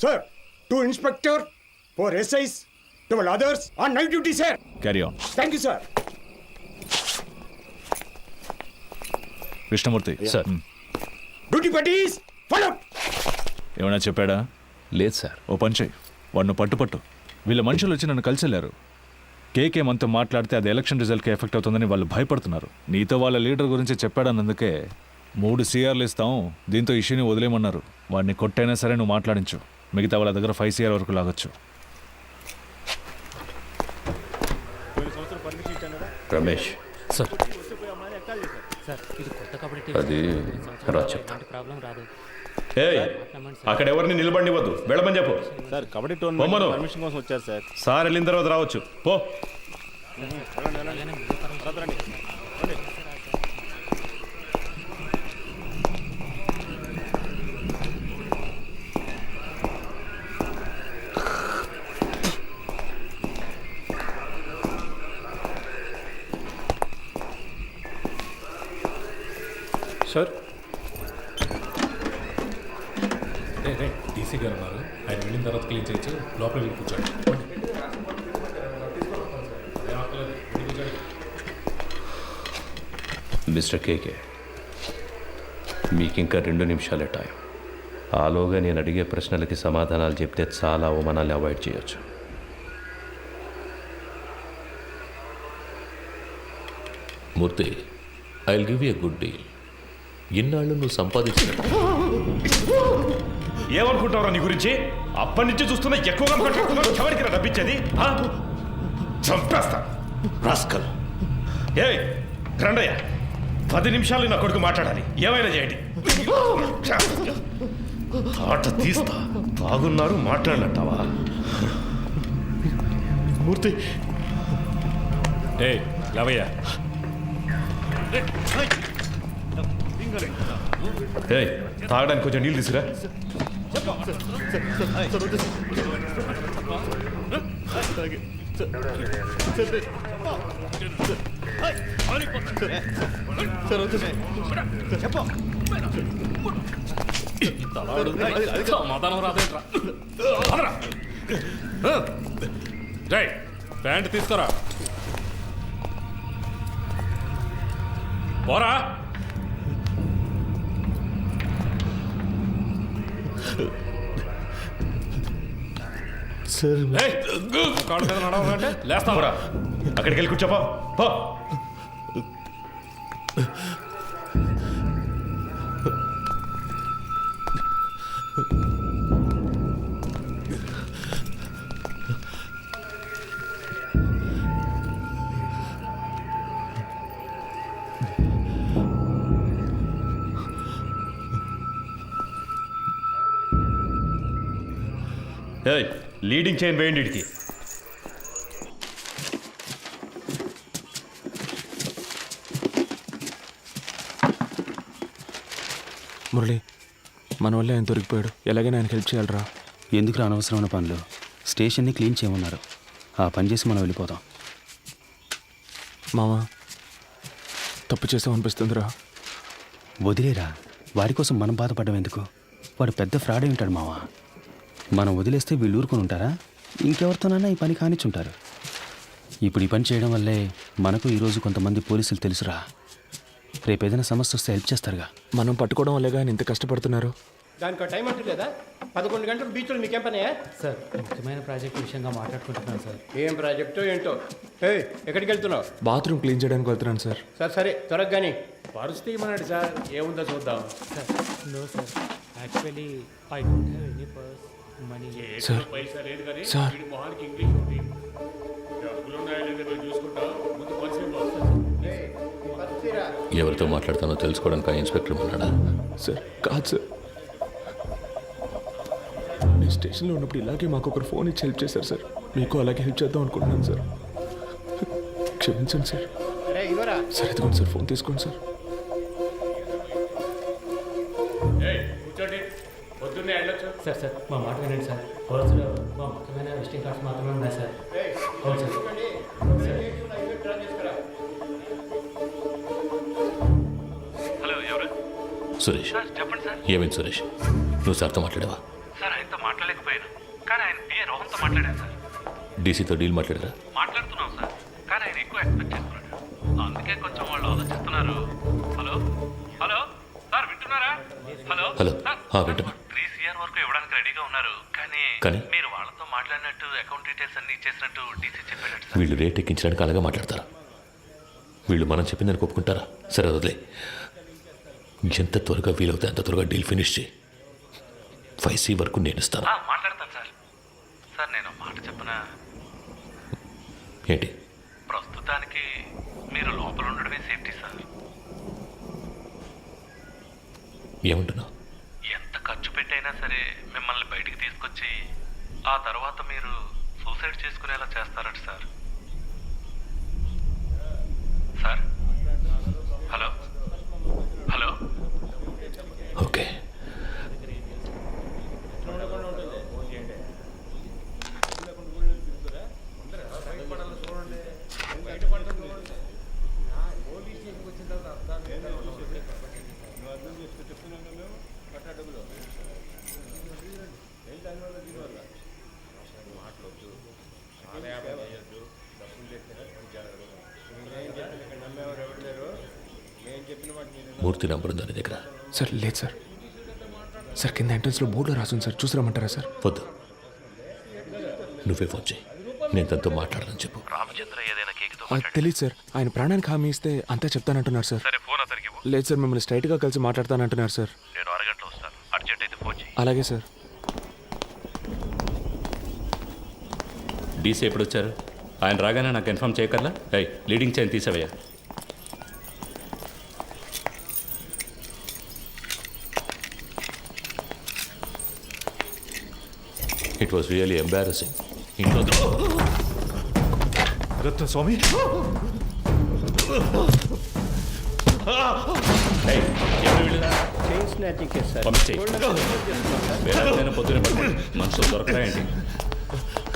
Sir, 2 inspector, 4 SIs, 12 others on night duty, sir. Carry on. Thank you, sir. Krishnamurthy sir. Duty buddies, follow. ఏమైనా చెప్పాడా? లేదు sir. ఓ పని చెయ్యి, వాడిని పట్టు. వీళ్ళ మనుషులు వచ్చి నన్ను కలిసి వెళ్ళారు. కేకే మనతో మాట్లాడితే అది ఎలక్షన్ రిజల్ట్కి ఎఫెక్ట్ అవుతుందని వాళ్ళు భయపడుతున్నారు. నీతో వాళ్ళ లీడర్ గురించి చెప్పాడన్నందుకే 3 CRలు ఇస్తాం, దీంతో ఇష్యూని వదిలేయమన్నారు. వాడిని కొట్టైనా సరే నువ్వు మాట్లాడించు. మిగతా వాళ్ళ దగ్గర 5 CR వరకు లాగొచ్చు. రమేష్ సార్ అది రా చెప్తా. ఏయ్, అక్కడ ఎవరిని నిలబడివద్దు, వెళ్ళమని చెప్పు. సార్ కబడ్డీ పొమ్మను. టోర్నమెంట్ పర్మిషన్ కోసం వచ్చారు సార్. సార్ వెళ్ళిన తర్వాత రావచ్చు. పో. సార్ డీసీ గారు ఉన్నారు, ఆయన వెళ్ళిన తర్వాత క్లీన్ చేయొచ్చు. లోపల వెళ్ళి కూర్చోండి. మిస్టర్ కేకే, మీకు ఇంకా 2 నిమిషాలే టైం. ఆలోగా నేను అడిగే ప్రశ్నలకి సమాధానాలు చెప్తే చాలా అవమానాలు అవాయిడ్ చేయొచ్చు. Murthy, I will give you a good deal. ఇన్నాళ్ళు నువ్వు సంపాదించిన ఏమనుకుంటావురా నీ గురించి? అప్పటి నుంచి చూస్తున్నా ఎక్కువగా మాట్లాడుతున్నావు. ఎవరికి డబ్బిచ్చేది? చంపేస్తా రాస్కల్. ఏ రండయ్య, 10 నిమిషాలు నా కొడుకు మాట్లాడాలి. ఏమైనా చేయండి. ఆట తీస్తా. బాగున్నారు, మాట్లాడినట్టావా? మూర్తి ఏ లవయ్య, ఏయ్, తాగడానికి కొంచెం నీళ్ళు తీసుకురా. సమాధానం రాదేట్రా. రేయ్, ప్యాంట్ తీసుకురా. పోరా. సార్ కాళ్ళు మీద నడవాలంటే లేస్తావరా. అక్కడికి వెళ్ళి కూర్చోపా. పో. ఏయ్, లీడింగ్ చైన్ వేయండి ఇడికి. మురళి, మన వల్ల ఆయన దొరికిపోయాడు. ఎలాగైనా ఆయనకి హెల్ప్ చేయాలరా. ఎందుకు అనవసరమైన పనులు? స్టేషన్ని క్లీన్ చేయమన్నారు. ఆ పని చేసి మనం వెళ్ళిపోదాం. మామ, తప్పు చేసాం అనిపిస్తుందిరా. వదిలేరా, వాడి కోసం మనం బాధపడడం ఎందుకు? వాడు పెద్ద ఫ్రాడ్ ఉంటాడు మావా. మనం వదిలేస్తే వీళ్ళు ఊరుకొని ఉంటారా? ఇంకెవరితోనైనా ఈ పని కానిచ్చుంటారు. ఇప్పుడు ఈ పని చేయడం వల్లే మనకు ఈరోజు కొంతమంది పోలీసులు తెలుసురా. రేపు ఏదైనా సమస్య వస్తే హెల్ప్ చేస్తారుగా. మనం పట్టుకోవడం వల్లేగా ఆయన ఇంత కష్టపడుతున్నారు. దానికి టైం అంటూ లేదా? 11 గంటలు బీచ్లో మీకేం పనయా? సార్, ముఖ్యమైన ప్రాజెక్ట్ విషయంగా మాట్లాడుకుంటున్నాను సార్. ఏం ప్రాజెక్టో ఏంటో. ఎక్కడికి వెళ్తున్నావు? బాత్రూమ్ క్లీన్ చేయడానికి వెళ్తున్నాను సార్. సరే త్వరగా కానీ. పరిస్థితి ఏమన్నాడు సార్? ఏముందో చూద్దాం. Sir, no sir, actually I don't have any purse money. Sir sir ఎవరితో మాట్లాడతానో తెలుసుకోవడానికి ఆ ఇన్స్పెక్టర్ ఉన్నాడా? సార్ కాదు సార్, నేను స్టేషన్లో ఉన్నప్పుడు ఇలాగే మాకు ఒకరు ఫోన్ ఇచ్చి హెల్ప్ చేశారు సార్. మీకు అలాగే హెల్ప్ చేద్దాం అనుకుంటున్నాను సార్. క్షమించండి సార్. సార్ ఎదుగుండి సార్, ఫోన్ తీసుకోండి సార్. సార్ సార్ మా మాట వినండి సార్. పర్సులో మా ముఖ్యమైన విజిటింగ్ కార్డ్స్ మాత్రమే ఉన్నాయి సార్. అవును సార్. సురేష్, ఏమైంది సురేష్? నువ్వు సార్తో మాట్లాడావా? సార్ ఆయనతో మాట్లాడలేకపోయాను, కానీ ఆయన పిఏ రోహన్తో మాట్లాడాను సార్. డీసీతో డీల్ మాట్లాడరా? మాట్లాడుతున్నాం సార్, కానీ ఆయన ఎక్కువ ఎక్స్పెక్ట్ చేస్తున్నాడు. అందుకే కొంచెం వాళ్ళు ఆలోచిస్తున్నారు. హలో హలో సార్, వింటున్నారా? హలో హలో సార్, వింటున్నా. 3 CR వరకు ఇవ్వడానికి రెడీగా ఉన్నారు, కానీ కానీ? మీరు వాళ్ళతో మాట్లాడినట్టు అకౌంట్ డీటెయిల్స్ అన్ని ఇచ్చేసినట్టు డీసీ చెప్పాడు సార్. వీళ్ళు రేట్ ఎక్కించడానికి అలాగే మాట్లాడతారా? వీళ్ళు మనం చెప్పిందని ఒప్పుకుంటారా? సరే వదిలే, ఎంత త్వరగా వీలవుతే అంత త్వరగా డీల్ ఫినిష్ చేయి. 5C వరకు నేను ఇస్తాను. మాట్లాడతాను సార్. సార్ నేను మాట చెప్పనా? ఏంటి? ప్రస్తుతానికి మీరు లోపల ఉండడమే సేఫ్టీ సార్. ఏమంటున్నావు? ఎంత ఖర్చు పెట్టైనా సరే మిమ్మల్ని బయటికి తీసుకొచ్చి ఆ తర్వాత మీరు సూసైడ్ చేసుకునేలా చేస్తారట sir. Sir hello hello okay. Murthy number ఉందా నీ దగ్గర? సార్ లేదు సార్. సార్ కింద ఎంట్రన్స్లో బోర్డులో రాసుంది సార్, చూసి రమ్మంటారా సార్? వద్దు, నువ్వే ఫోన్ చేయి, నేను తనతో మాట్లాడాలని చెప్పు. రామచంద్ర ఏదైనా కేకుతో అది తెలియదు సార్. ఆయన ప్రాణానికి హామీ ఇస్తే అంతా చెప్తానంటున్నారు సార్. సరే ఫోన్ అతనికి ఇవ్వు. లేదు సార్, మిమ్మల్ని స్ట్రైట్గా కలిసి మాట్లాడతానంటున్నారు సార్. నేను అరగంటలో వస్తాను, అర్జెంట్ అయితే ఫోన్ చేయి. అలాగే సార్. డీసీ ఎప్పుడు వచ్చారు? ఆయన రాగానే నాకు ఇన్ఫార్మ్ చేయకర్లా. లీడింగ్ చైన్ తీసేవయ్యా. It was really embarrassing. ఇంట్లో రత్న స్వామి, పొద్దున మనుషులు దొరకరాయండి.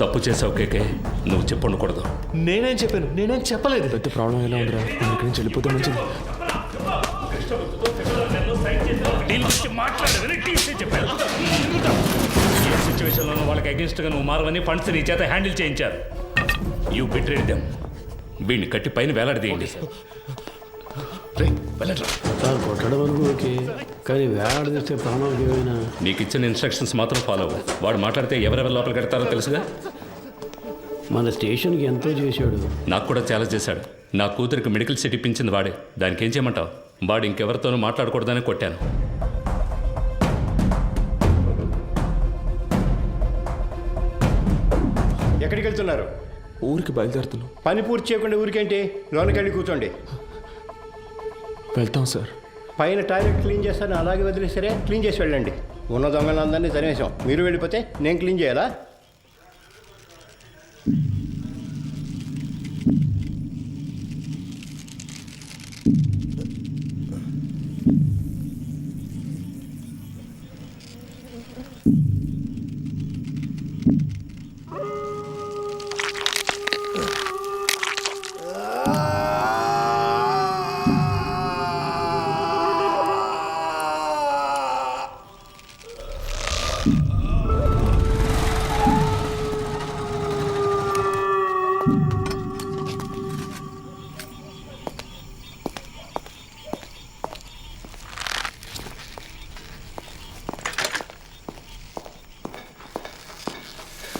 తప్పు చేసావు కేకే, నువ్వు చెప్పండకూడదు. నేనేం చెప్పాను? నేనేం చెప్పలేదు. పెద్ద ప్రాబ్లం ఎలా ఉందిరా? నేను ఇక్కడి నుంచి వెళ్ళిపోతే మంచిది. ఏ సిచ్యువేషన్లోనూ వాళ్ళకి అగేన్స్ట్గా నువ్వు మారవని ఫండ్స్ నీ చేత హ్యాండిల్ చేయించారు. You betrayed them. వీడిని కట్టి పైన వేలాడదీయండి. సార్ కొట్టడం వరకు ఓకే, కానీ వేలాడదీస్తే ప్రాణాలకు ఏమైనా. నీకు ఇచ్చిన ఇన్స్ట్రక్షన్స్ మాత్రం ఫాలో అవ్వు. వాడు మాట్లాడితే ఎవరెవరు లోపల కడతారో తెలుసుగా. మన స్టేషన్కి ఎంతో చేశాడు. నాకు కూడా చాలా చేశాడు. నా కూతురికి మెడికల్ సీట్ ఇప్పించింది వాడే. దానికి ఏం చేయమంటావు? వాడు ఇంకెవరితోనూ మాట్లాడకూడదని కొట్టాను. ఎక్కడికి వెళ్తున్నారు? ఊరికి బయలుదేరుతున్నాం. పని పూర్తి చేయకుండా ఊరికేంటి? లోనకెళ్ళి కూర్చోండి. వెళ్తాం సార్. పైన టాయిలెట్ క్లీన్ చేస్తాను, అలాగే వదిలేసరే క్లీన్ చేసి వెళ్ళండి. ఉన్న దొంగలందరినీ తరిమేశాం. మీరు వెళ్ళిపోతే నేను క్లీన్ చేయాలా?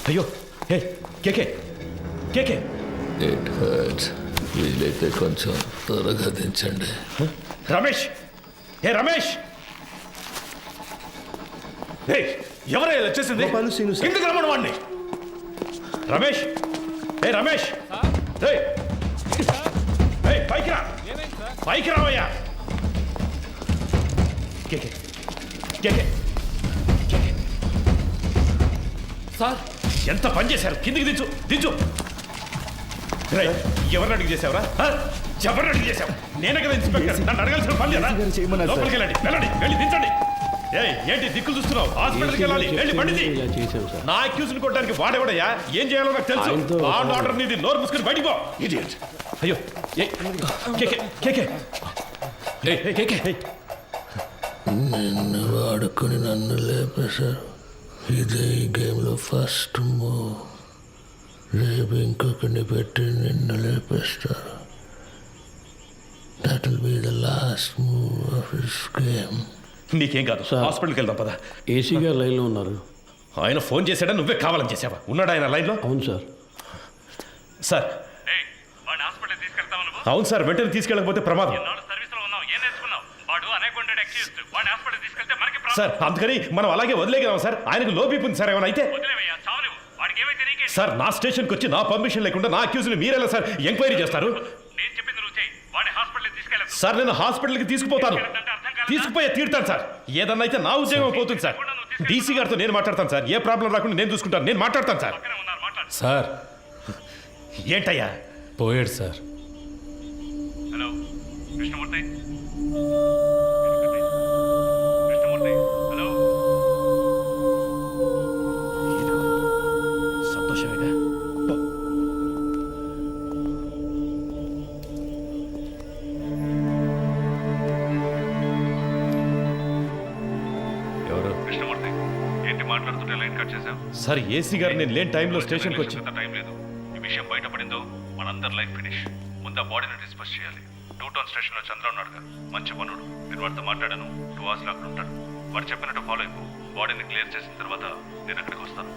అయ్యో, హే కేకే కేకే. It hurts. వీలైతే కొంచెం త్వరగా దించండి. రమేష్, ఏ రమేష్, ఎవరే వచ్చేసింది? కిందకి రమ్మను వాడిని. రమేష్, ఏ రమేష్, పైకి రా, పైకి రావయ్యా. కేకే కేకే సార్, ఎంత పని చేశారు? కిందికి దించు దించు. ఎవరిని అడిగి చేసావురా? ఎవరిని అడిగి చేసావు? నేనే కదా ఇన్స్పెక్టర్, నన్ను అడగాల్సిన పని లేదా? లోపలికి వెళ్ళండి, వెళ్ళండి, వెళ్ళి దించండి. ఏంటి దిక్కులు చూస్తున్నావు? హాస్పిటల్కి వెళ్ళాలి, వెళ్ళి బండిది. నా అక్యూజ్ని కొట్టడానికి వాడేవాడయ్యా? ఏం చేయాలో నాకు తెలుసు. ఆర్డర్ నీది, నోరు మూసుకుని బయటికి పో. ఇడియట్. అయ్యో, నిన్ను వాడుకొని నన్ను లేపేశారు. ఇదే ఈ గేమ్లో ఫస్ట్ మూవ్. రేపు ఇంకొకరిని పెట్టి నిన్ను లేపేస్తారు. That will be the last move of this game. నీకేం కాదు, హాస్పిటల్కి వెళ్దాం పదా. ఏసీ గారు లైన్లో ఉన్నారు. ఆయన ఫోన్ చేశాడా, నువ్వే కావాలని చేసావా? ఉన్నాడా ఆయన లైన్లో? అవును సార్. సార్ అవును సార్, వెంటనే తీసుకెళ్ళకపోతే ప్రమాదం సార్. అందుకని మనం అలాగే వదిలేగలం సార్. ఆయనకు లో బీపీ ఉంది సార్. ఏమైనా అయితే సార్, నా స్టేషన్కి వచ్చి నా పర్మిషన్ లేకుండా నా అక్యూజ్ని మీరెలా సార్ ఎంక్వైరీ చేస్తారు? సార్ నేను హాస్పిటల్కి తీసుకుపోతాను, తీసుకుపోయే తీరుతాను సార్. ఏదన్నా అయితే నా ఉద్యోగం పోతుంది సార్. డీసీ గారితో నేను మాట్లాడతాను సార్. ఏ ప్రాబ్లం రాకుండా నేను చూసుకుంటాను. నేను మాట్లాడతాను సార్. సార్ ఏంటయ్యా? పోయాడు సార్. సంతోషమేగా. ఎవరు? కృష్ణమూర్తి, ఏంటి మాట్లాడుతుంటే లైన్ కట్ చేశావు? సార్ ఏసీ గారు నేను లేని టైంలో స్టేషన్కి వచ్చి టైం లేదు. ఈ విషయం బయటపడిందో మనందరి లైఫ్ ఫినిష్. ముందు ఆ బాడీని డిస్పోజ్ చేయాలి. 2 టౌన్ స్టేషన్లో చంద్ర ఉన్నాడుగా, మంచి పనుడు. నేను వాడితో మాట్లాడాను. 2 అవర్స్లో అక్కడ ఉంటాడు. వాడు చెప్పినట్టు ఫాలో అయిపో. బాడీని క్లియర్ చేసిన తర్వాత నేను అక్కడికి వస్తాను.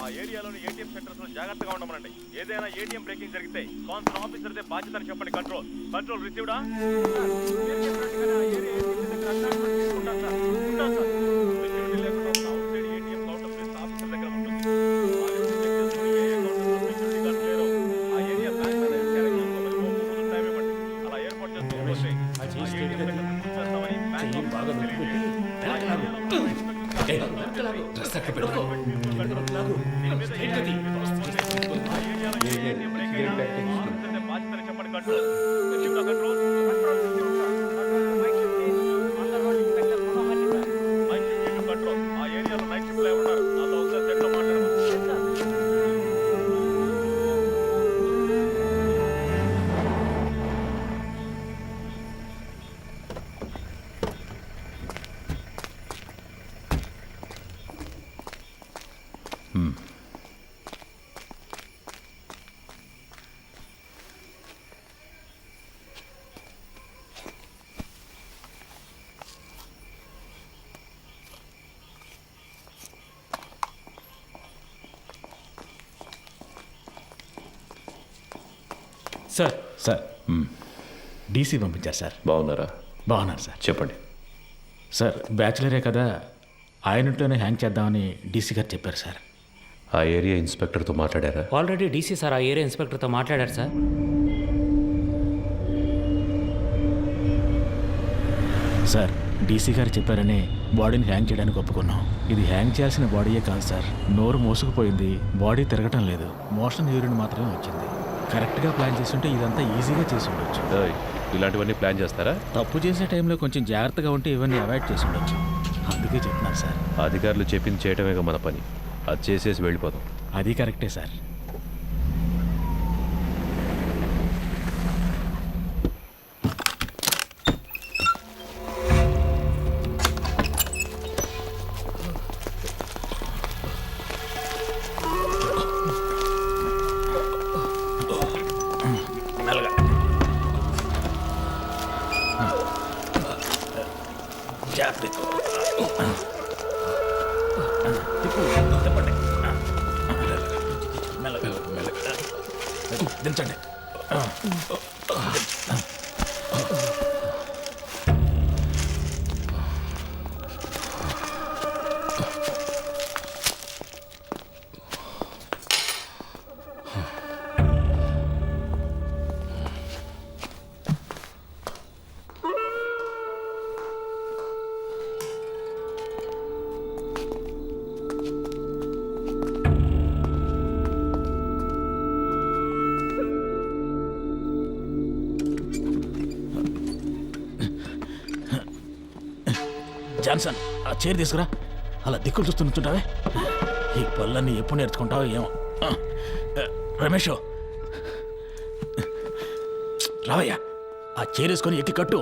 ఆ ఏరియాలోని ఏటీఎం సెంటర్స్ లో జాగ్రత్తగా ఉండమనండి. ఏదైనా ఏటీఎం బ్రేకింగ్ జరిగితే కాన్సర్ ఆఫీసర్దే బాధ్యతని చెప్పండి. కంట్రోల్ రిసీవ్డా? సార్ సార్ డీసీ పంపించారు సార్. బాగున్నారా? బాగున్నారు సార్. చెప్పండి. సార్ బ్యాచులరే కదా, ఆయనట్లోనే హ్యాంగ్ చేద్దామని డీసీ గారు చెప్పారు సార్. ఆ ఏరియా ఇన్స్పెక్టర్తో మాట్లాడారా? ఆల్రెడీ డీసీ సార్ ఆ ఏరియా ఇన్స్పెక్టర్తో మాట్లాడారు సార్. సార్ డీసీ గారు చెప్పారని బాడీని హ్యాంగ్ చేయడానికి ఒప్పుకున్నాం. ఇది హ్యాంగ్ చేయాల్సిన బాడీయే కాదు సార్. నోరు మోసుకుపోయింది, బాడీ తిరగటం లేదు, మోషన్ యూరిన్ మాత్రమే వచ్చింది. కరెక్ట్గా ప్లాన్ చేస్తుంటే ఇదంతా ఈజీగా చేసి ఉండొచ్చు. ఇలాంటివన్నీ ప్లాన్ చేస్తారా? తప్పు చేసే టైంలో కొంచెం జాగ్రత్తగా ఉంటే ఇవన్నీ అవాయిడ్ చేసి ఉండొచ్చు. అందుకే చెప్తున్నాను సార్. అధికారులు చెప్పింది చేయటమేగా మన పని. అది చేసేసి వెళ్ళిపోదాం. అది కరెక్టే సార్. దించండి. జాన్సన్, ఆ చైర్ తీసుకురా. అలా దిక్కులు చూస్తూ నుంచుంటావే. ఈ పళ్ళన్నీ ఎప్పుడు నేర్చుకుంటావో ఏమో. రమేష్ రావయ్యా, ఆ చైర్ వేసుకొని ఎక్కి కట్టు.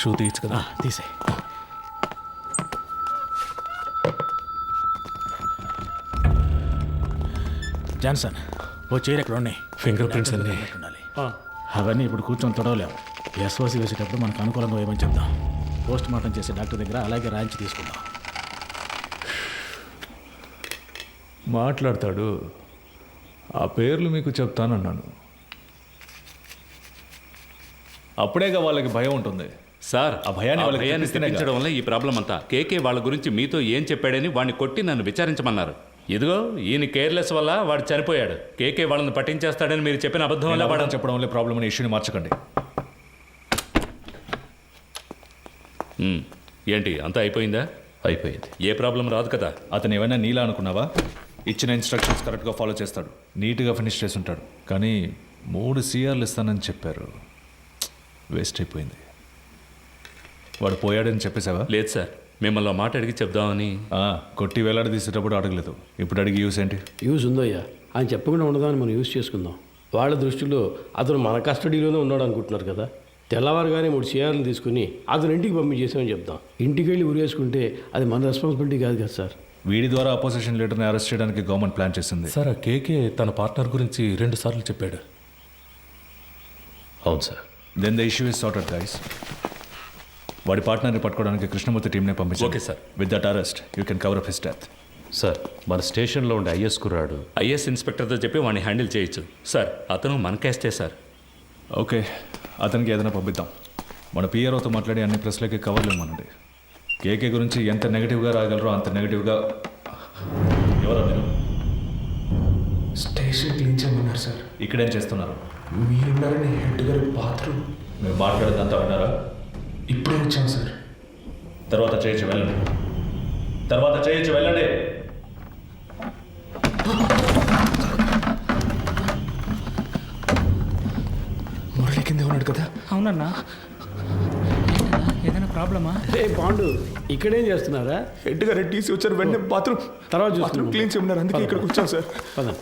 షూ తీయచ్చు కదా. తీసే. జాన్సన్, ఓ చైర్ ఎక్కడ ఉన్నాయి? ఫింగర్ ప్రింట్స్ అన్నీ ఉండాలి. అవన్నీ ఇప్పుడు కూర్చొని తొడవలేము. ఎస్ఓసి వేసేటప్పుడు మనకు అనుకూలంగా వేయమని చెప్దాం. పోస్ట్ మార్టం చేసే డాక్టర్ దగ్గర అలాగే రాయించి తీసుకుందాం. మాట్లాడతాడు. ఆ పేర్లు మీకు చెప్తానన్నాను. అప్పుడేగా వాళ్ళకి భయం ఉంటుంది. సార్ ఆ భయాన్ని వాళ్ళకి భయాన్ని తెప్పిస్తేనే తెప్పించడం వల్ల ఈ ప్రాబ్లం అంతా. కేకే వాళ్ళ గురించి మీతో ఏం చెప్పాడని వాడిని కొట్టి నన్ను విచారించమన్నారు. ఇదిగో ఈయన కేర్లెస్ వల్ల వాడు చనిపోయాడు. కేకే వాళ్ళని పట్టించేస్తాడని మీరు చెప్పిన అబద్ధం వల్ల వాడు చెప్పడం వల్ల ప్రాబ్లం అనే ఇష్యూని మార్చకండి. ఏంటి అంతా అయిపోయిందా? అయిపోయింది. ఏ ప్రాబ్లం రాదు కదా. అతను ఏమైనా నీలా అనుకున్నావా? ఇచ్చిన ఇన్స్ట్రక్షన్స్ కరెక్ట్గా ఫాలో చేస్తాడు, నీట్గా ఫినిష్ చేసి ఉంటాడు. కానీ 3 CRలు ఇస్తానని చెప్పారు. వేస్ట్ అయిపోయింది. వాడు పోయాడని చెప్పేసావా? లేదు సార్, మిమ్మల్ని మాట అడిగి చెప్దామని. కొట్టి వేలాడి తీసేటప్పుడు అడగలేదు, ఇప్పుడు అడిగి యూస్ ఏంటి? యూజ్ ఉందయ్యా. ఆయన చెప్పకుండా ఉండదాన్ని మనం యూజ్ చేసుకుందాం. వాళ్ళ దృష్టిలో అతను మన కస్టడీలోనే ఉన్నాడు అనుకుంటున్నారు కదా. తెల్లవారుగానే 3 CRలు తీసుకుని అతను ఇంటికి పంపించేసామని చెప్తాం. ఇంటికి వెళ్ళి ఉరేసుకుంటే అది మన రెస్పాన్సిబిలిటీ కాదు కదా సార్. వీడి ద్వారా అపోజిషన్ లీడర్ని అరెస్ట్ చేయడానికి గవర్నమెంట్ ప్లాన్ చేసింది. సార్, ఆ కేకే తన పార్ట్నర్ గురించి 2 సార్లు చెప్పాడు. అవును sir. Then the issue is sorted guys. వాడి పార్ట్నర్ని పట్టుకోవడానికి కృష్ణమూర్తి టీంనే పంపించారు. Okay sir. With that arrest you can cover up his death. Sir, మన స్టేషన్లో ఉండే ఐఎస్ కుర్రాడు ఐఎస్ ఇన్స్పెక్టర్తో చెప్పి వాడిని హ్యాండిల్ చేయొచ్చు సార్. అతను మన కేస్టే సార్. ఓకే, అతనికి ఏదైనా పంపిద్దాం. మన పిఆర్ఓతో మాట్లాడి అన్ని ప్రెస్లకి కవర్లు ఇవ్వమనండి. కేకే గురించి ఎంత నెగిటివ్గా రాగలరో అంత నెగిటివ్గా. ఎవరో మీరు? స్టేషన్ క్లీన్ చేయమన్నారు సార్. ఇక్కడేం చేస్తున్నారు? మీరున్నారని హెడ్ గారు బాత్రూమ్. మీరు మాట్లాడేదంతా విన్నారా? ఇప్పుడే వచ్చాం సార్. తర్వాత చేయొచ్చు, వెళ్ళండి. తర్వాత చేయొచ్చు, వెళ్ళండి. మురళి కింద ఉన్నాడు కదా. అవునన్నా, ఏదైనా ప్రాబ్లమా? ఏ పాండు, ఇక్కడేం చేస్తున్నారా? హెడ్ గారు టీసీ వచ్చారు, వెంటనే బాత్రూమ్ తర్వాత బాత్రూమ్ చూస్తున్నాం. క్లీన్ చేయమన్నారు, అందుకే ఇక్కడికి వచ్చాం సార్. పదండి.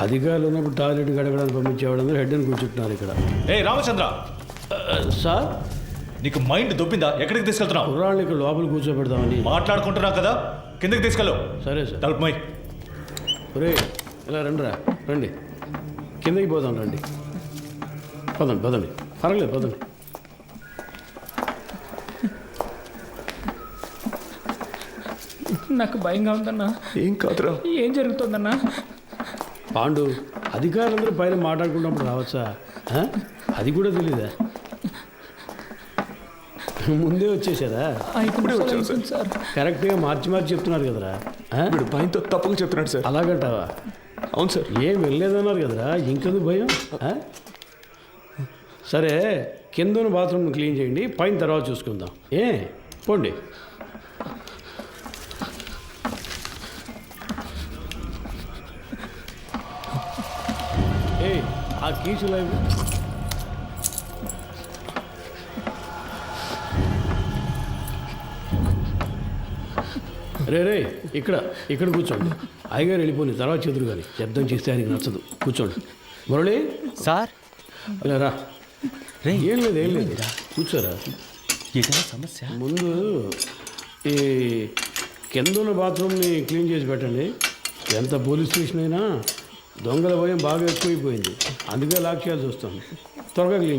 అధికారులు ఉన్నప్పుడు టాయిలెట్ గడగడానికి పంపించేవాడు హెడ్ అని కూర్చుంటున్నారు ఇక్కడ. ఏ రామచంద్ర, సార్, నీకు మైండ్ దొబ్బిందా? ఎక్కడికి తీసుకెళ్తున్నావు? కుర్రాళ్ళు ఇక్కడ లోపల కూర్చోబెడదామని. మాట్లాడుకుంటున్నావు కదా, కిందకి తీసుకెళ్ళు. సరే సార్. తలుపు మై. ఒరే, ఇలా రండి, కిందకి పోదాం, రండి. పదండి, పర్వాలేదు, పదండి. నాకు భయంగా ఉందన్నా. ఏం కాదురా. ఏం జరుగుతుందన్నా? పాండు, అధికారులందరూ పైన మాట్లాడుకున్నప్పుడు రావచ్చా? అది కూడా తెలీదా? ముందే వచ్చేసారా? ఇప్పుడే వచ్చాను సార్. కరెక్ట్గా మార్చి చెప్తున్నారు కదరా. వీడు భయంతో తప్పుగా చెప్తున్నాడు సార్. అలాగంటావా? అవును సార్. ఏం వెళ్ళలేదన్నారు కదరా, ఇంకెందుకు భయం? సరే, కింద బాత్రూమ్ క్లీన్ చేయండి, పైన తర్వాత చూసుకుందాం. పోండి. ఆ కీసులు రే ఇక్కడ కూర్చోండి. అయ్యగారు వెళ్ళిపోయి తర్వాత చెదురు కానీ శబ్దం చేస్తే ఆయనకి నచ్చదు. కూర్చోండి. మురళి సార్, ఇలా రా. ఏం లేదు కూర్చోరా. ఏదైనా సమస్య? ముందు ఈ కింద ఉన్న బాత్రూమ్ని క్లీన్ చేసి పెట్టండి. ఎంత పోలీస్ స్టేషన్ అయినా దొంగల భయం బాగా ఎక్కువైపోయింది, అందుకే లాక్ చేయాల్సి వస్తుంది. త్వరగా క్లీన్